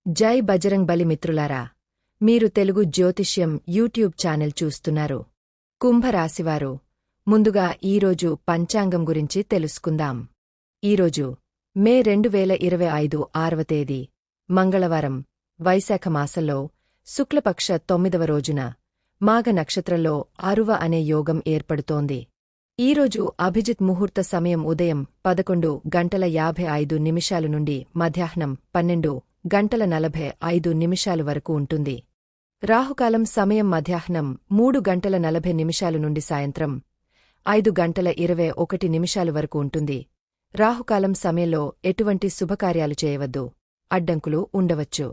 జై బజరంగ్ బలి మిత్రులారా, మీరు తెలుగు జ్యోతిష్యం యూట్యూబ్ ఛానల్ చూస్తున్నారు. కుంభరాశివారు, ముందుగా ఈరోజు పంచాంగం గురించి తెలుసుకుందాం. ఈరోజు మే 2025 6వ తేదీ మంగళవారం, వైశాఖ మాసంలో శుక్లపక్ష 9వ రోజున మాఘ నక్షత్రంలో అరువ అనే యోగం ఏర్పడుతోంది. ఈరోజు అభిజిత్ ముహూర్త సమయం ఉదయం 11:55 నుండి మధ్యాహ్నం 12:45 వరకు ఉంటుంది. రాహుకాలం సమయం మధ్యాహ్నం 3:40 నుండి సాయంత్రం 5:21 వరకు ఉంటుంది. రాహుకాలం సమయంలో ఎటువంటి శుభకార్యాలు చేయవద్దు, అడ్డంకులు ఉండవచ్చు.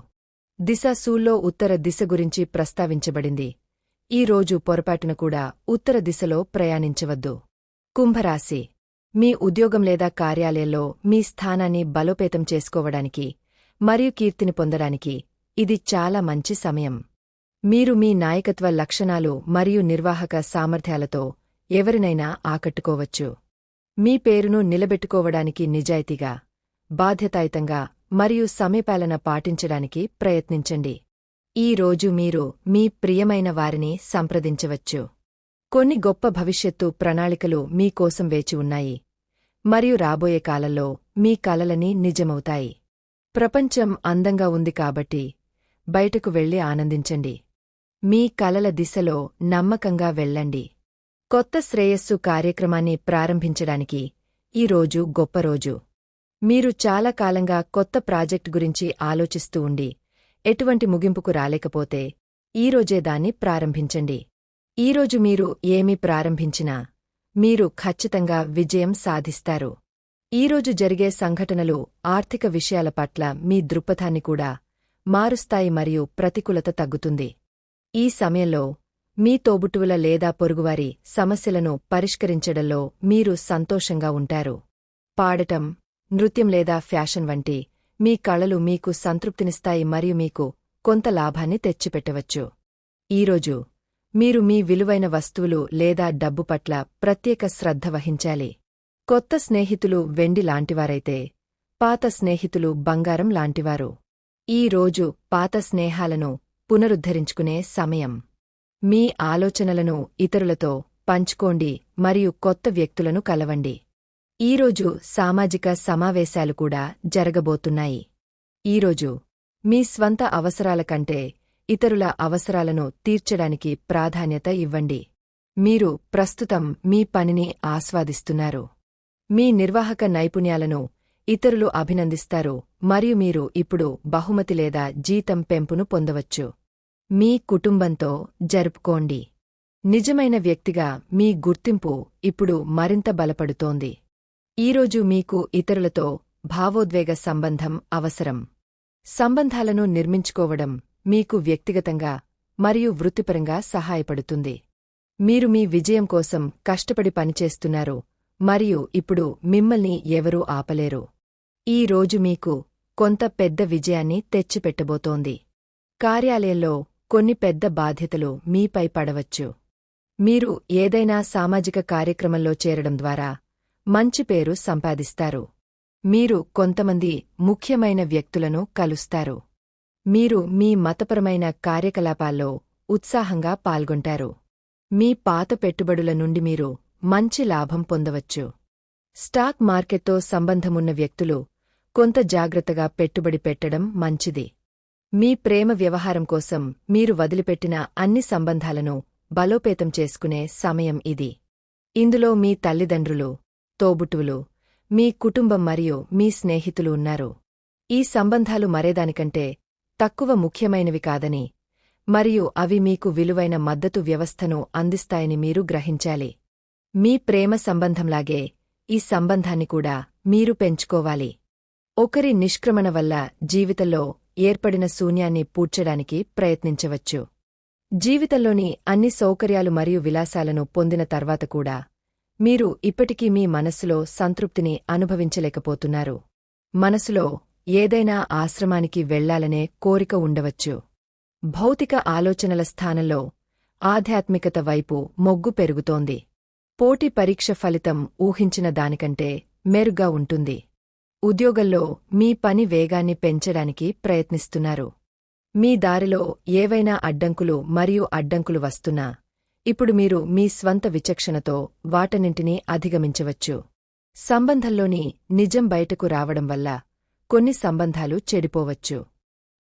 దిశ సూల్లో ఉత్తర దిశ గురించి ప్రస్తావించబడింది. ఈ రోజు పొరపాటున కూడా ఉత్తర దిశలో ప్రయాణించవద్దు. కుంభరాశి, మీ ఉద్యోగం లేదా కార్యాలయంలో మీ స్థానాన్ని బలోపేతం చేసుకోవడానికి మరియు కీర్తిని పొందడానికి ఇది చాలా మంచి సమయం. మీరు మీ నాయకత్వ లక్షణాలు మరియు నిర్వాహక సామర్థ్యాలతో ఎవరినైనా ఆకట్టుకోవచ్చు. మీ పేరును నిలబెట్టుకోవడానికి నిజాయితీగా, బాధ్యతాయుతంగా మరియు సమయపాలన పాటించడానికి ప్రయత్నించండి. ఈ రోజు మీరు మీ ప్రియమైన వారిని సంప్రదించవచ్చు. కొన్ని గొప్ప భవిష్యత్తు ప్రణాళికలు మీకోసం వేచి ఉన్నాయి మరియు రాబోయే కాలంలో మీ కలలని నిజమవుతాయి. ప్రపంచం అందంగా ఉంది కాబట్టి బయటకు వెళ్లి ఆనందించండి. మీ కలల దిశలో నమ్మకంగా వెళ్ళండి. కొత్త శ్రేయస్సు కార్యక్రమాన్ని ప్రారంభించడానికి ఈ రోజు గొప్ప రోజు. మీరు చాలా కాలంగా కొత్త ప్రాజెక్ట్ గురించి ఆలోచిస్తూ ఉండి ఎటువంటి ముగింపుకు రాలేకపోతే ఈరోజే దాన్ని ప్రారంభించండి. ఈరోజు మీరు ఏమి ప్రారంభించినా మీరు ఖచ్చితంగా విజయం సాధిస్తారు. ఈరోజు జరిగే సంఘటనలు ఆర్థిక విషయాల పట్ల మీ దృక్పథాన్ని కూడా మారుస్తాయి మరియు ప్రతికూలత తగ్గుతుంది. ఈ సమయంలో మీ తోబుట్టువుల లేదా పొరుగువారి సమస్యలను పరిష్కరించడంలో మీరు సంతోషంగా ఉంటారు. పాడటం, నృత్యం లేదా ఫ్యాషన్ వంటి మీ కళలు మీకు సంతృప్తినిస్తాయి మరియు మీకు కొంత లాభాన్ని తెచ్చిపెట్టవచ్చు. ఈరోజు మీరు మీ విలువైన వస్తువులు లేదా డబ్బు పట్ల ప్రత్యేక శ్రద్ధ వహించాలి. కొత్త స్నేహితులు వెండి లాంటివారైతే పాత స్నేహితులు బంగారం లాంటివారు. ఈ రోజు పాత స్నేహాలను పునరుద్ధరించుకునే సమయం. మీ ఆలోచనలను ఇతరులతో పంచుకోండి మరియు కొత్త వ్యక్తులను కలవండి. ఈరోజు సామాజిక సమావేశాలు కూడా జరగబోతున్నాయి. ఈరోజు మీ స్వంత అవసరాల కంటే ఇతరుల అవసరాలను తీర్చడానికి ప్రాధాన్యత ఇవ్వండి. మీరు ప్రస్తుతం మీ పనిని ఆస్వాదిస్తున్నారు. మీ నిర్వాహక నైపుణ్యాలను ఇతరులు అభినందిస్తారు మరియు మీరు ఇప్పుడు బహుమతి లేదా జీతం పెంపును పొందవచ్చు. మీ కుటుంబంతో జరుపుకోండి. నిజమైన వ్యక్తిగా మీ గుర్తింపు ఇప్పుడు మరింత బలపడుతోంది. ఈరోజు మీకు ఇతరులతో భావోద్వేగ సంబంధం అవసరం. సంబంధాలను నిర్మించుకోవడం మీకు వ్యక్తిగతంగా మరియు వృత్తిపరంగా సహాయపడుతుంది. మీరు మీ విజయం కోసం కష్టపడి పనిచేస్తున్నారు మరియు ఇప్పుడు మిమ్మల్ని ఎవరూ ఆపలేరు. ఈ రోజు మీకు కొంత పెద్ద విజయాన్ని తెచ్చిపెట్టబోతోంది. కార్యాలయంలో కొన్ని పెద్ద బాధ్యతలు మీపై పడవచ్చు. మీరు ఏదైనా సామాజిక కార్యక్రమంలో చేరడం ద్వారా మంచి పేరు సంపాదిస్తారు. మీరు కొంతమంది ముఖ్యమైన వ్యక్తులను కలుస్తారు. మీరు మీ మతపరమైన కార్యకలాపాల్లో ఉత్సాహంగా పాల్గొంటారు. మీ పాత పెట్టుబడుల నుండి మీరు మంచి లాభం పొందవచ్చు. స్టాక్ మార్కెట్తో సంబంధమున్న వ్యక్తులు కొంత జాగ్రత్తగా పెట్టుబడి పెట్టడం మంచిది. మీ ప్రేమ వ్యవహారం కోసం మీరు వదిలిపెట్టిన అన్ని సంబంధాలను బలోపేతం చేసుకునే సమయం ఇది. ఇందులో మీ తల్లిదండ్రులు, తోబుట్టువులు, మీ కుటుంబం మరియు మీ స్నేహితులు ఉన్నారు. ఈ సంబంధాలు మరేదానికంటే తక్కువ ముఖ్యమైనవి కాదని మరియు అవి మీకు విలువైన మద్దతు వ్యవస్థను అందిస్తాయని మీరు గ్రహించాలి. మీ ప్రేమ సంబంధంలాగే ఈ సంబంధాన్ని కూడా మీరు పెంచుకోవాలి. ఒకరి నిష్క్రమణ వల్ల జీవితంలో ఏర్పడిన శూన్యాన్ని పూడ్చడానికి ప్రయత్నించవచ్చు. జీవితంలోని అన్ని సౌకర్యాలు మరియు విలాసాలను పొందిన తర్వాత కూడా మీరు ఇప్పటికీ మీ మనస్సులో సంతృప్తిని అనుభవించలేకపోతున్నారు. మనసులో ఏదైనా ఆశ్రమానికి వెళ్లాలనే కోరిక ఉండవచ్చు. భౌతిక ఆలోచనల స్థానంలో ఆధ్యాత్మికత వైపు మొగ్గు పెరుగుతోంది. పోటీ పరీక్ష ఫలితం ఊహించిన దానికంటే మెరుగ్గా ఉంటుంది. ఉద్యోగంలో మీ పని వేగాన్ని పెంచడానికి ప్రయత్నిస్తున్నారు. మీ దారిలో ఏవైనా అడ్డంకులు వస్తున్నా ఇప్పుడు మీరు మీ స్వంత విచక్షణతో వాటన్నింటినీ అధిగమించవచ్చు. సంబంధంలోని నిజం బయటకు రావడం వల్ల కొన్ని సంబంధాలు చెడిపోవచ్చు.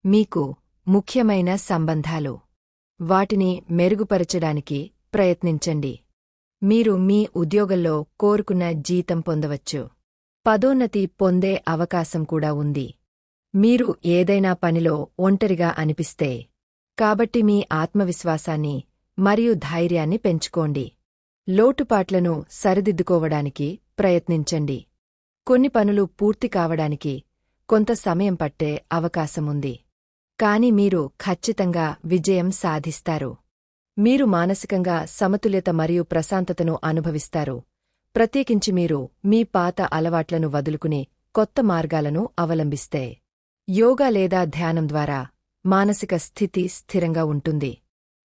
మీకు ముఖ్యమైన సంబంధాలు. వాటిని మెరుగుపరచడానికి ప్రయత్నించండి. మీరు మీ ఉద్యోగంలో కోరుకున్న జీతం పొందవచ్చు. పదోన్నతి పొందే అవకాశం కూడా ఉంది. మీరు ఏదైనా పనిలో ఒంటరిగా అనిపిస్తే కాబట్టి మీ ఆత్మవిశ్వాసాన్ని మరియు ధైర్యాన్ని పెంచుకోండి. లోటుపాట్లను సరిదిద్దుకోవడానికి ప్రయత్నించండి. కొన్ని పనులు పూర్తి కావడానికి కొంత సమయం పట్టే అవకాశముంది. కాని మీరు ఖచ్చితంగా విజయం సాధిస్తారు. మీరు మానసికంగా సమతుల్యత మరియు ప్రశాంతతను అనుభవిస్తారు. ప్రత్యేకించి మీరు మీ పాత అలవాట్లను వదులుకుని కొత్త మార్గాలను అవలంబిస్తే. యోగా లేదా ధ్యానం ద్వారా మానసిక స్థితి స్థిరంగా ఉంటుంది.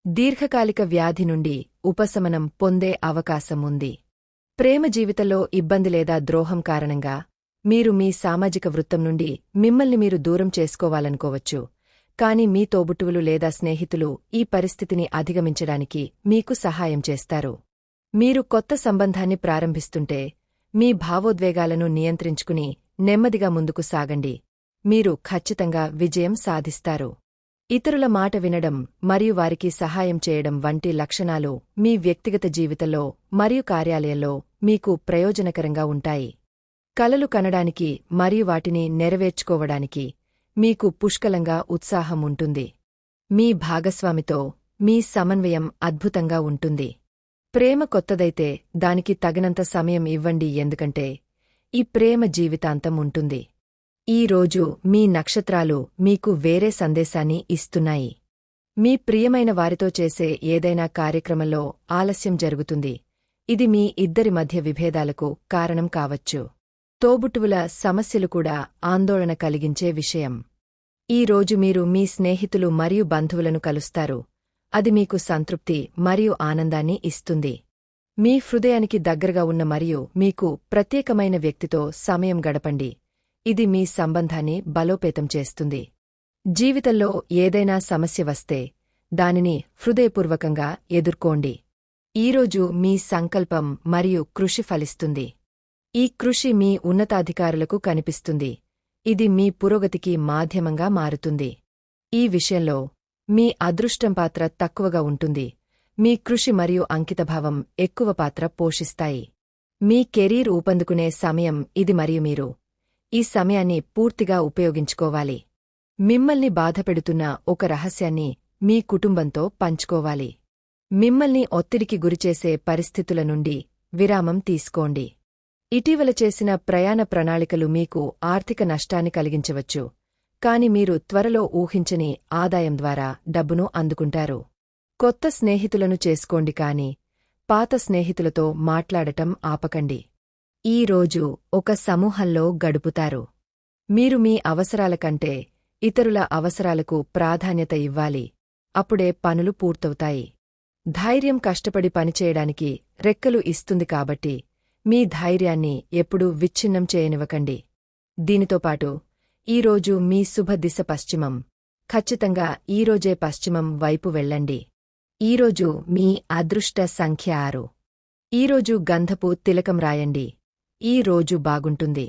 దీర్ఘకాలిక వ్యాధి నుండి ఉపశమనం పొందే అవకాశం ఉంది. ప్రేమ జీవితంలో ఇబ్బంది లేదా ద్రోహం కారణంగా మీరు మీ సామాజిక వృత్తం నుండి మిమ్మల్ని మీరు దూరం చేసుకోవాలనుకోవచ్చు. కాని మీ తోబుట్టువులు లేదా స్నేహితులు ఈ పరిస్థితిని అధిగమించడానికి మీకు సహాయం చేస్తారు. మీరు కొత్త సంబంధాన్ని ప్రారంభిస్తుంటే మీ భావోద్వేగాలను నియంత్రించుకుని నెమ్మదిగా ముందుకు సాగండి. మీరు ఖచ్చితంగా విజయం సాధిస్తారు. ఇతరుల మాట వినడం మరియు వారికి సహాయం చేయడం వంటి లక్షణాలు మీ వ్యక్తిగత జీవితంలో మరియు కార్యాలయంలో మీకు ప్రయోజనకరంగా ఉంటాయి. కలలు కనడానికి మరియు వాటిని నెరవేర్చుకోవడానికి మీకు పుష్కలంగా ఉత్సాహం ఉంటుంది. మీ భాగస్వామితో మీ సమన్వయం అద్భుతంగా ఉంటుంది. ప్రేమ కొత్తదైతే దానికి తగినంత సమయం ఇవ్వండి, ఎందుకంటే ఈ ప్రేమ జీవితాంతం ఉంటుంది. ఈ రోజు మీ నక్షత్రాలు మీకు వేరే సందేశాన్ని ఇస్తున్నాయి. మీ ప్రియమైన వారితో చేసే ఏదైనా కార్యక్రమంలో ఆలస్యం జరుగుతుంది. ఇది మీ ఇద్దరి మధ్య విభేదాలకు కారణం కావచ్చు. తోబుట్టువుల సమస్యలు కూడా ఆందోళన కలిగించే విషయం. ఈ రోజు మీరు మీ స్నేహితులు మరియు బంధువులను కలుస్తారు. అది మీకు సంతృప్తి మరియు ఆనందాన్ని ఇస్తుంది. మీ హృదయానికి దగ్గరగా ఉన్న మరియు మీకు ప్రత్యేకమైన వ్యక్తితో సమయం గడపండి. ఇది మీ సంబంధాన్ని బలోపేతం చేస్తుంది. జీవితంలో ఏదైనా సమస్య వస్తే దానిని హృదయపూర్వకంగా ఎదుర్కోండి. ఈరోజు మీ సంకల్పం మరియు కృషి ఫలిస్తుంది. ఈ కృషి మీ ఉన్నతాధికారులకు కనిపిస్తుంది. ఇది మీ పురోగతికి మాధ్యమంగా మారుతుంది. ఈ విషయంలో మీ అదృష్టం పాత్ర తక్కువగా ఉంటుంది. మీ కృషి మరియు అంకితభావం ఎక్కువ పాత్ర పోషిస్తాయి. మీ కెరీర్ ఊపందుకునే సమయం ఇది మరియు మీరు ఈ సమయాన్ని పూర్తిగా ఉపయోగించుకోవాలి. మిమ్మల్ని బాధపెడుతున్న ఒక రహస్యాన్ని మీ కుటుంబంతో పంచుకోవాలి. మిమ్మల్ని ఒత్తిడికి గురిచేసే పరిస్థితుల నుండి విరామం తీసుకోండి. ఇటీవల చేసిన ప్రయాణ ప్రణాళికలు మీకు ఆర్థిక నష్టాన్ని కలిగించవచ్చు, కాని మీరు త్వరలో ఊహించని ఆదాయం ద్వారా డబ్బును అందుకుంటారు. కొత్త స్నేహితులను చేసుకోండి, కాని పాత స్నేహితులతో మాట్లాడటం ఆపకండి. ఈ రోజు ఒక సమూహంలో గడుపుతారు. మీరు మీ అవసరాల కంటే ఇతరుల అవసరాలకు ప్రాధాన్యత ఇవ్వాలి. అప్పుడే పనులు పూర్తవుతాయి. ధైర్యం కష్టపడి పనిచేయడానికి రెక్కలు ఇస్తుంది, కాబట్టి మీ ధైర్యాన్ని ఎప్పుడూ విచ్ఛిన్నం చేయనివ్వకండి. దీనితోపాటు ఈరోజు మీ శుభ దిశ పశ్చిమం. ఖచ్చితంగా ఈరోజే పశ్చిమం వైపు వెళ్ళండి. ఈరోజు మీ అదృష్ట సంఖ్య 6. ఈరోజు గంధపు తిలకం రాయండి. ఈ రోజు బాగుంటుంది.